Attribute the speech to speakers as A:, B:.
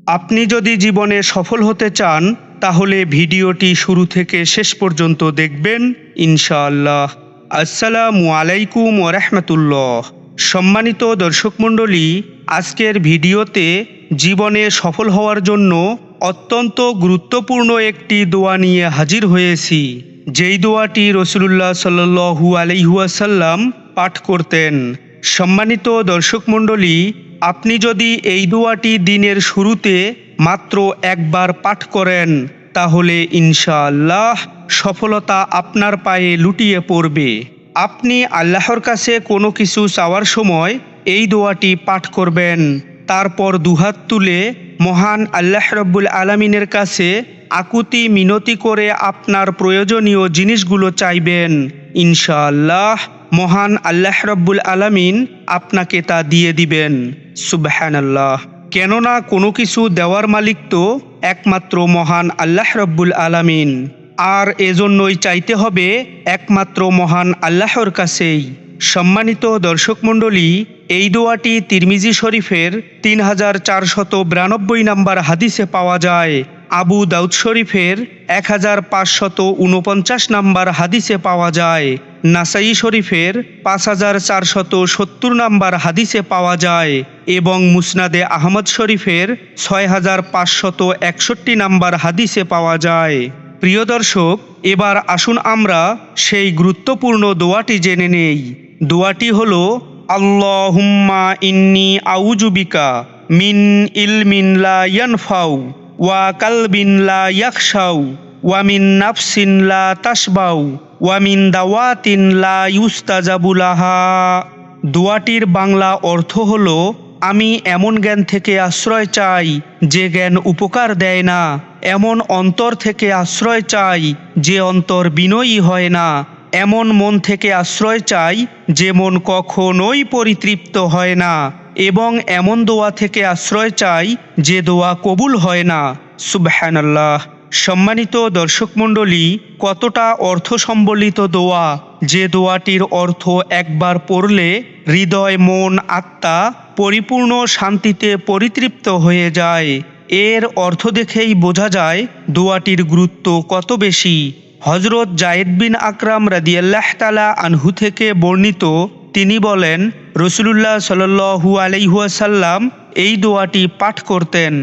A: আপনি যদি জীবনে সফল হতে চান তাহলে ভিডিওটি শুরু থেকে শেষ পর্যন্ত দেখবেন ইনশাআল্লাহ। আসসালামু আলাইকুম ওয়া রাহমাতুল্লাহ। সম্মানিত দর্শক মণ্ডলী, আজকের ভিডিওতে জীবনে সফল হওয়ার জন্য অত্যন্ত গুরুত্বপূর্ণ একটি দোয়া নিয়ে হাজির হয়েছি, যেই দোয়াটি রাসূলুল্লাহ সাল্লাল্লাহু আলাইহি ওয়াসাল্লাম পাঠ করতেন। সম্মানিত দর্শক মণ্ডলী, আপনি যদি এই দোয়াটি দিনের শুরুতে মাত্র একবার পাঠ করেন তাহলে ইনশাআল্লাহ সফলতা আপনার পায়ে লুটিয়ে পড়বে। আপনি আল্লাহর কাছে কোনো কিছু চাওয়ার সময় এই দোয়াটি পাঠ করবেন, তারপর দুহাত তুলে মহান আল্লাহ রাব্বুল আলামিনের কাছে আকুতি মিনতি করে আপনার প্রয়োজনীয় জিনিসগুলো চাইবেন। ইনশাআল্লাহ মহান আল্লাহ রাব্বুল আলামিন আপনাকে তা দিয়ে দিবেন। সুবহানাল্লাহ। কেননা কোনো কিছু দেওয়ার মালিক তো একমাত্র মহান আল্লাহ রাব্বুল আলামিন, আর এজন্যই চাইতে হবে একমাত্র মহান আল্লাহর কাছেই। সম্মানিত দর্শক মণ্ডলী, এই দোয়াটি তিরমিজি শরীফের 3492 নম্বর হাদিসে পাওয়া যায়, আবু দাউদ শরীফের 1549 নম্বর হাদিসে পাওয়া যায়, নাসাই শরীফের 5470 নম্বর হাদিসে পাওয়া যায় এবং মুসনাদে আহমদ শরীফের 6561 নম্বর হাদিসে পাওয়া যায়। প্রিয় দর্শক, এবার আসুন আমরা সেই গুরুত্বপূর্ণ দোয়াটি জেনে নেই। দোয়াটি হলো আল্লাহুম্মা ইন্নী আউযু বিকা মিন ইলমিন লা ইয়ানফাউ ওয়া কালবিন লা ইয়াখশাউ ওয়া মিন নাফসিন লা তাশবাউ ওয়া মিন দাওয়াতিন লা ইউস্তাজাবু লাহা। দোয়াটির বাংলা অর্থ হলো, আমি এমন জ্ঞান থেকে আশ্রয় চাই যে জ্ঞান উপকার দেয় না, এমন অন্তর থেকে আশ্রয় চাই যে অন্তর বিনয়ী হয় না, এমন মন থেকে আশ্রয় চাই যে মন কখনোই পরিতৃপ্ত হয় না, এবং এমন দোয়া থেকে আশ্রয় চাই যে দোয়া কবুল হয় না। সুবহানাল্লাহ। সম্মানিত দর্শক মণ্ডলী, কতটা অর্থ সম্বলিত দোয়া, যে দোয়াটির অর্থ একবার পড়লে হৃদয়, মন, আত্মা পরিপূর্ণ শান্তিতে পরিতৃপ্ত হয়ে যায়। এর অর্থ দেখেই বোঝা যায় দোয়াটির গুরুত্ব কত বেশি। হযরত যায়েদ বিন আকরাম রাদিয়াল্লাহু তাআলা আনহু থেকে বর্ণিত, তিনি বলেন, রাসূলুল্লাহ সাল্লাল্লাহু আলাইহি ওয়াসাল্লাম এই দোয়াটি পাঠ করতেন।